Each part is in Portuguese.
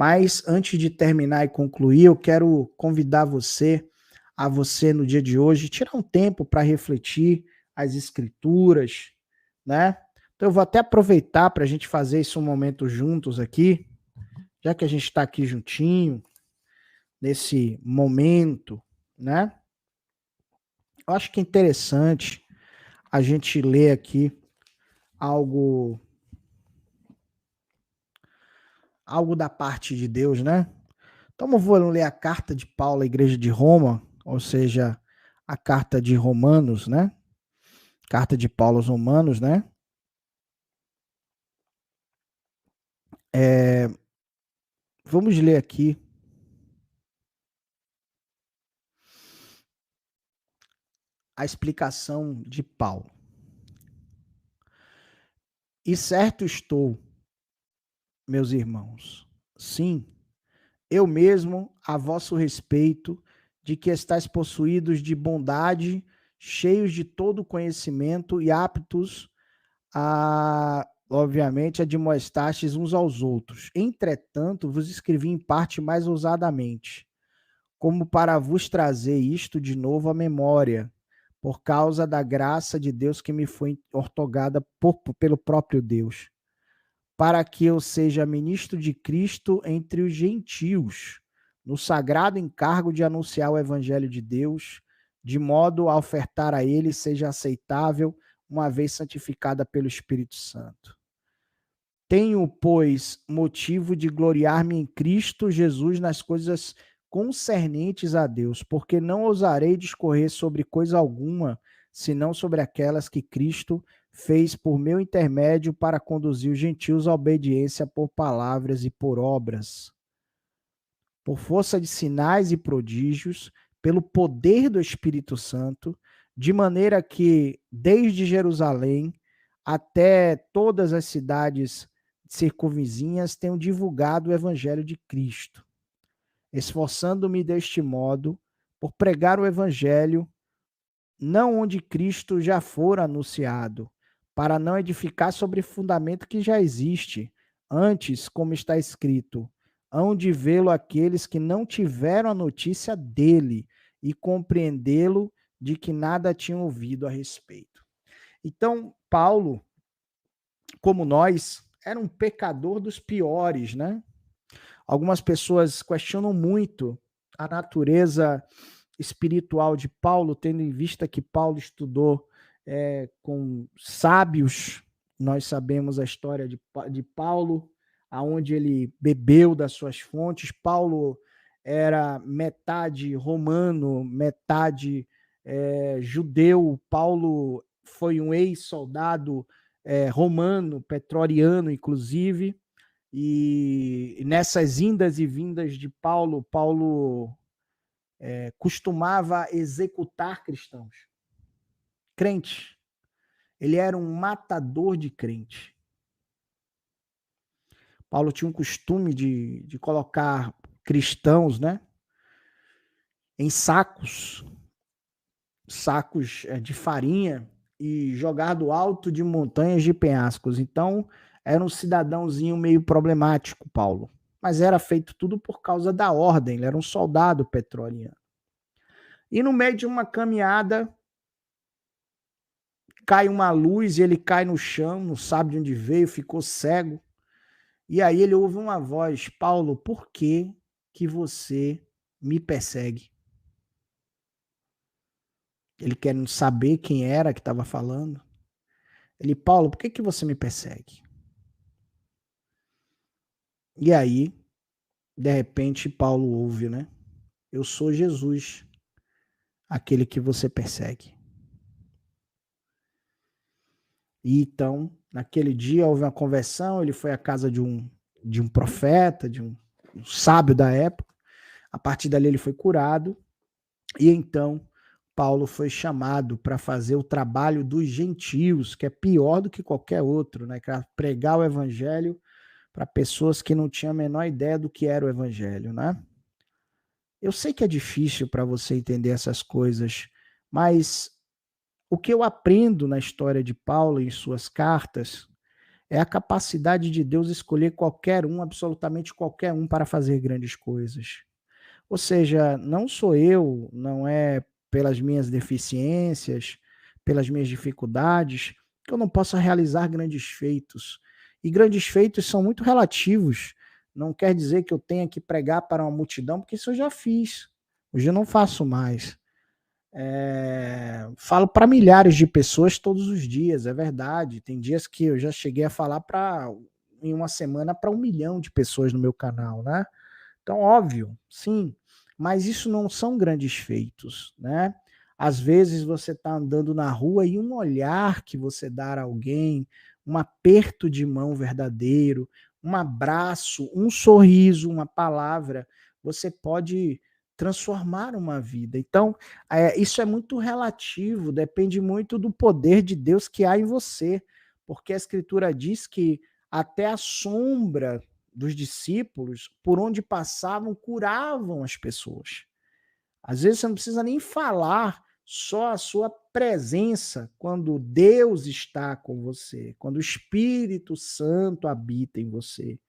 Mas antes de terminar e concluir, eu quero convidar você no dia de hoje, tirar um tempo para refletir as escrituras, né? Então eu vou até aproveitar para a gente fazer esse um momento juntos aqui, já que a gente está aqui juntinho, nesse momento, né? Eu acho que é interessante a gente ler aqui algo, algo da parte de Deus, né? Então eu vou ler a carta de Paulo à igreja de Roma, ou seja, a carta de Romanos, né? Carta de Paulo aos Romanos, né? Vamos ler aqui a explicação de Paulo. E certo estou, meus irmãos, sim, eu mesmo, a vosso respeito, de que estáis possuídos de bondade, cheios de todo conhecimento e aptos a, obviamente, admoestastes uns aos outros. Entretanto, vos escrevi em parte mais ousadamente, como para vos trazer isto de novo à memória, por causa da graça de Deus que me foi ortogada pelo próprio Deus, para que eu seja ministro de Cristo entre os gentios, no sagrado encargo de anunciar o evangelho de Deus, de modo a ofertar a ele seja aceitável, uma vez santificada pelo Espírito Santo. Tenho, pois, motivo de gloriar-me em Cristo Jesus nas coisas concernentes a Deus, porque não ousarei discorrer sobre coisa alguma, senão sobre aquelas que Cristo fez por meu intermédio para conduzir os gentios à obediência por palavras e por obras, por força de sinais e prodígios, pelo poder do Espírito Santo, de maneira que, desde Jerusalém até todas as cidades circunvizinhas, tenho divulgado o evangelho de Cristo, esforçando-me deste modo por pregar o evangelho não onde Cristo já for anunciado, para não edificar sobre fundamento que já existe. Antes, como está escrito, hão de vê-lo aqueles que não tiveram a notícia dele e compreendê-lo de que nada tinham ouvido a respeito. Então, Paulo, como nós, era um pecador dos piores, né? Algumas pessoas questionam muito a natureza espiritual de Paulo, tendo em vista que Paulo estudou com sábios. Nós sabemos a história de Paulo, aonde ele bebeu das suas fontes. Paulo era metade romano, metade judeu. Paulo foi um ex-soldado romano, pretoriano, inclusive. E nessas indas e vindas de Paulo, Paulo costumava executar cristãos, crentes. Ele era um matador de crente. Paulo tinha um costume de colocar cristãos, né, em sacos de farinha e jogar do alto de montanhas de penhascos. Então, era um cidadãozinho meio problemático, Paulo. Mas era feito tudo por causa da ordem, ele era um soldado pretoriano. E no meio de uma caminhada, cai uma luz e ele cai no chão, não sabe de onde veio, ficou cego. E aí ele ouve uma voz: Paulo, por que que você me persegue? Ele querendo saber quem era que estava falando. Ele: Paulo, por que que você me persegue? E aí, de repente, Paulo ouve, né? Eu sou Jesus, aquele que você persegue. E então, naquele dia houve uma conversão, ele foi à casa de um profeta, de um sábio da época. A partir dali ele foi curado. E então Paulo foi chamado para fazer o trabalho dos gentios, que é pior do que qualquer outro, né? Para pregar o evangelho para pessoas que não tinham a menor ideia do que era o evangelho, né? Eu sei que é difícil para você entender essas coisas, mas o que eu aprendo na história de Paulo e em suas cartas é a capacidade de Deus escolher qualquer um, absolutamente qualquer um, para fazer grandes coisas. Ou seja, não sou eu, não é pelas minhas deficiências, pelas minhas dificuldades, que eu não possa realizar grandes feitos. E grandes feitos são muito relativos. Não quer dizer que eu tenha que pregar para uma multidão, porque isso eu já fiz. Hoje eu não faço mais. Falo para milhares de pessoas todos os dias, é verdade. Tem dias que eu já cheguei a falar em uma semana para 1 milhão de pessoas no meu canal, né? Então, óbvio, sim, mas isso não são grandes feitos, né? Às vezes você está andando na rua e um olhar que você dá a alguém, um aperto de mão verdadeiro, um abraço, um sorriso, uma palavra, você pode transformar uma vida. Então, isso é muito relativo, depende muito do poder de Deus que há em você, porque a Escritura diz que até a sombra dos discípulos, por onde passavam, curavam as pessoas. Às vezes você não precisa nem falar, só a sua presença, quando Deus está com você, quando o Espírito Santo habita em você.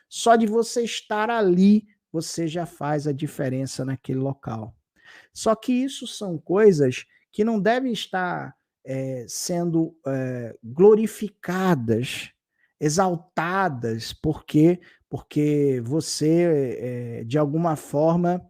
Só de você estar ali, você já faz a diferença naquele local. Só que isso são coisas que não devem estar sendo glorificadas, exaltadas, porque você, de alguma forma,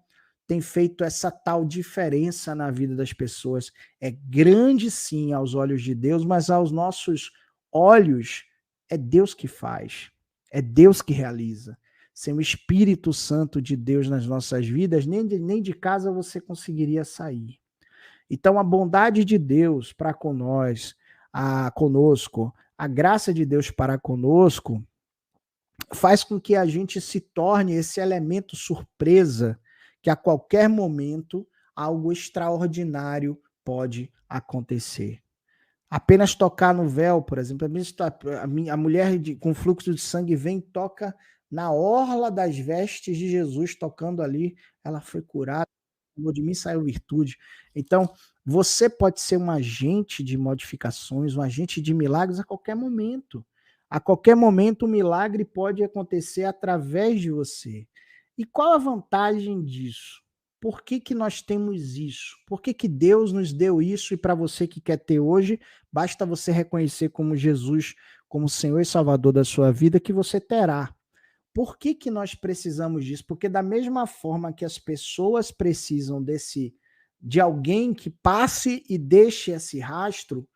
tem feito essa tal diferença na vida das pessoas. É grande, sim, aos olhos de Deus, mas aos nossos olhos, é Deus que faz, é Deus que realiza. Sem o Espírito Santo de Deus nas nossas vidas, nem de casa você conseguiria sair. Então, a bondade de Deus para conosco, a graça de Deus para conosco, faz com que a gente se torne esse elemento surpresa, que a qualquer momento algo extraordinário pode acontecer. Apenas tocar no véu, por exemplo, a mulher com fluxo de sangue vem e toca na orla das vestes de Jesus, tocando ali, ela foi curada, de mim saiu virtude. Então, você pode ser um agente de modificações, um agente de milagres a qualquer momento. A qualquer momento, o milagre pode acontecer através de você. E qual a vantagem disso? Por que, que nós temos isso? Por que, que Deus nos deu isso? E para você que quer ter hoje, basta você reconhecer como Jesus, como Senhor e Salvador da sua vida, que você terá. Por que, que nós precisamos disso? Porque da mesma forma que as pessoas precisam de alguém que passe e deixe esse rastro,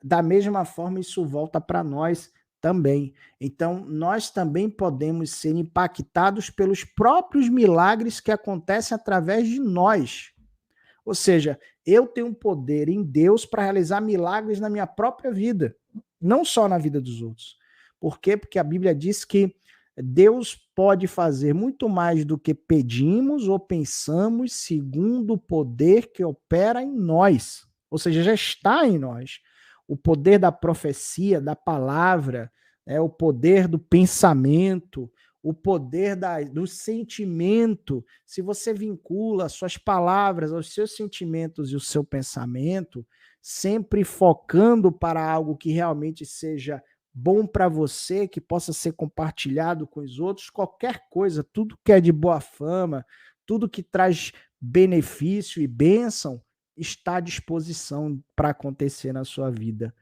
da mesma forma isso volta para nós também. Então, nós também podemos ser impactados pelos próprios milagres que acontecem através de nós. Ou seja, eu tenho um poder em Deus para realizar milagres na minha própria vida, não só na vida dos outros. Por quê? Porque a Bíblia diz que Deus pode fazer muito mais do que pedimos ou pensamos, segundo o poder que opera em nós. Ou seja, já está em nós. O poder da profecia, da palavra, o poder do pensamento, o poder do sentimento. Se você vincula suas palavras aos seus sentimentos e o seu pensamento, sempre focando para algo que realmente seja bom para você, que possa ser compartilhado com os outros, qualquer coisa, tudo que é de boa fama, tudo que traz benefício e bênção, está à disposição para acontecer na sua vida.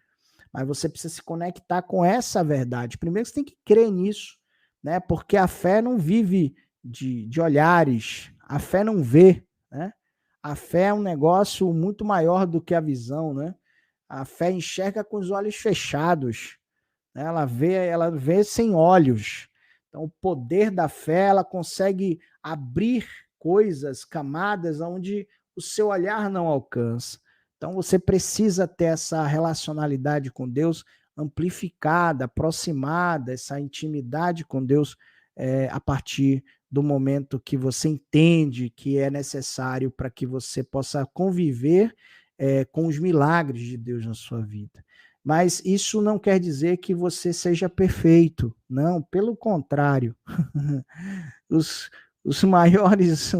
Mas você precisa se conectar com essa verdade. Primeiro você tem que crer nisso, né? Porque a fé não vive de olhares, a fé não vê, né? A fé é um negócio muito maior do que a visão, né? A fé enxerga com os olhos fechados, né? Ela vê sem olhos. Então, o poder da fé, ela consegue abrir coisas, camadas onde o seu olhar não alcança. Então, você precisa ter essa relacionalidade com Deus amplificada, aproximada, essa intimidade com Deus a partir do momento que você entende que é necessário para que você possa conviver com os milagres de Deus na sua vida. Mas isso não quer dizer que você seja perfeito. Não, pelo contrário. Os maiores,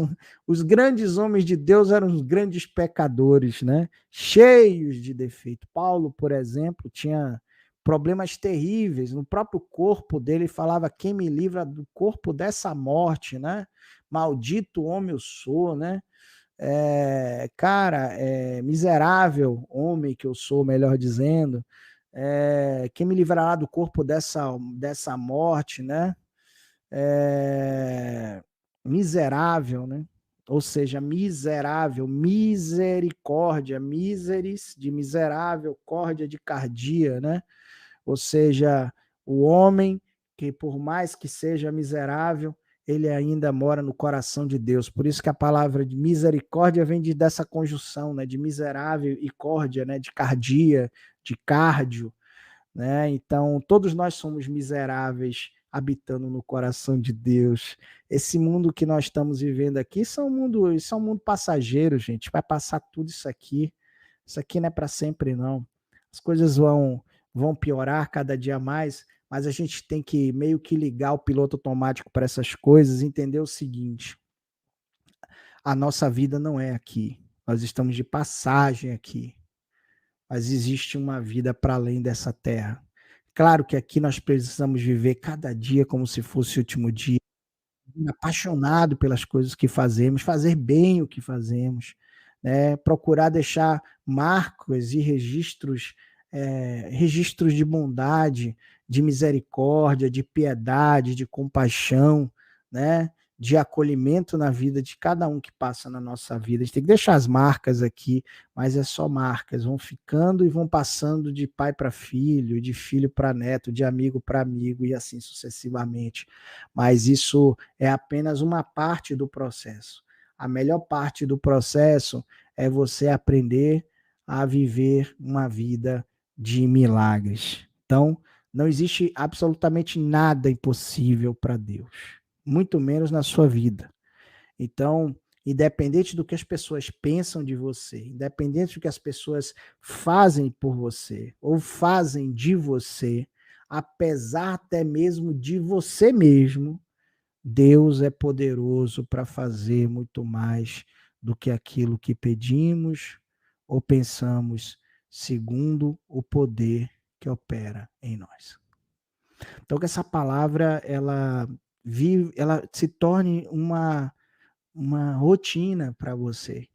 os grandes homens de Deus eram os grandes pecadores, né? Cheios de defeito. Paulo, por exemplo, tinha problemas terríveis. No próprio corpo dele falava: quem me livra do corpo dessa morte, né? Maldito homem eu sou, né? Cara, miserável homem que eu sou, melhor dizendo. Quem me livrará do corpo dessa morte, né? Miserável, né? Ou seja, miserável, misericórdia, miseris de miserável, córdia de cardia, né? Ou seja, o homem que por mais que seja miserável, ele ainda mora no coração de Deus. Por isso que a palavra de misericórdia vem dessa conjunção, né? De miserável e córdia, né? De cardia, de cardio, né? Então, todos nós somos miseráveis habitando no coração de Deus. Esse mundo que nós estamos vivendo aqui isso é um mundo passageiro, gente. Vai passar tudo isso aqui. Isso aqui não é para sempre, não. As coisas vão piorar cada dia mais, mas a gente tem que meio que ligar o piloto automático para essas coisas e entender o seguinte: a nossa vida não é aqui. Nós estamos de passagem aqui, mas existe uma vida para além dessa terra. Claro que aqui nós precisamos viver cada dia como se fosse o último dia, apaixonado pelas coisas que fazemos, fazer bem o que fazemos, né? Procurar deixar marcas e registros de bondade, de misericórdia, de piedade, de compaixão, né? De acolhimento na vida de cada um que passa na nossa vida. A gente tem que deixar as marcas aqui, mas é só marcas, vão ficando e vão passando de pai para filho, de filho para neto, de amigo para amigo e assim sucessivamente. Mas isso é apenas uma parte do processo. A melhor parte do processo é você aprender a viver uma vida de milagres. Então, não existe absolutamente nada impossível para Deus, muito menos na sua vida. Então, independente do que as pessoas pensam de você, independente do que as pessoas fazem por você ou fazem de você, apesar até mesmo de você mesmo, Deus é poderoso para fazer muito mais do que aquilo que pedimos ou pensamos, segundo o poder que opera em nós. Então que essa palavra ela se torne uma rotina para você,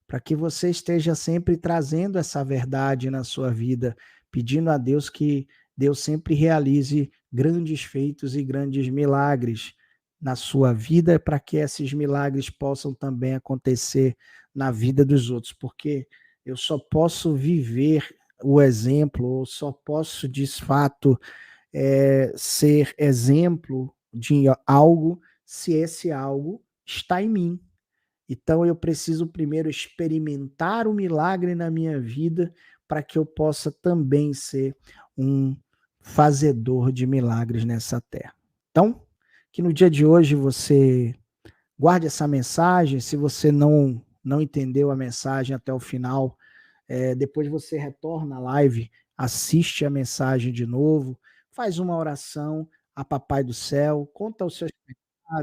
para que você esteja sempre trazendo essa verdade na sua vida, pedindo a Deus que Deus sempre realize grandes feitos e grandes milagres na sua vida, para que esses milagres possam também acontecer na vida dos outros, porque eu só posso viver o exemplo, eu só posso, de fato, ser exemplo de algo se esse algo está em mim. Então eu preciso primeiro experimentar o milagre na minha vida para que eu possa também ser um fazedor de milagres nessa terra. Então, que no dia de hoje você guarde essa mensagem. Se você não entendeu a mensagem até o final, depois você retorna à live, assiste a mensagem de novo, faz uma oração a Papai do Céu, conta os seus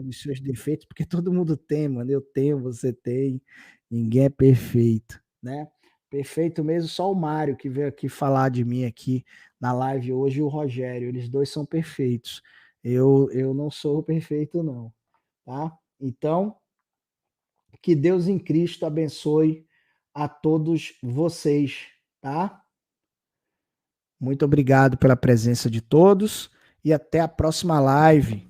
os seus defeitos, porque todo mundo tem, mano. Eu tenho, você tem, ninguém é perfeito, né? Perfeito mesmo, só o Mário que veio aqui falar de mim aqui na live hoje e o Rogério, eles dois são perfeitos. Eu não sou perfeito, não, tá? Então, que Deus em Cristo abençoe a todos vocês, tá? Muito obrigado pela presença de todos e até a próxima live.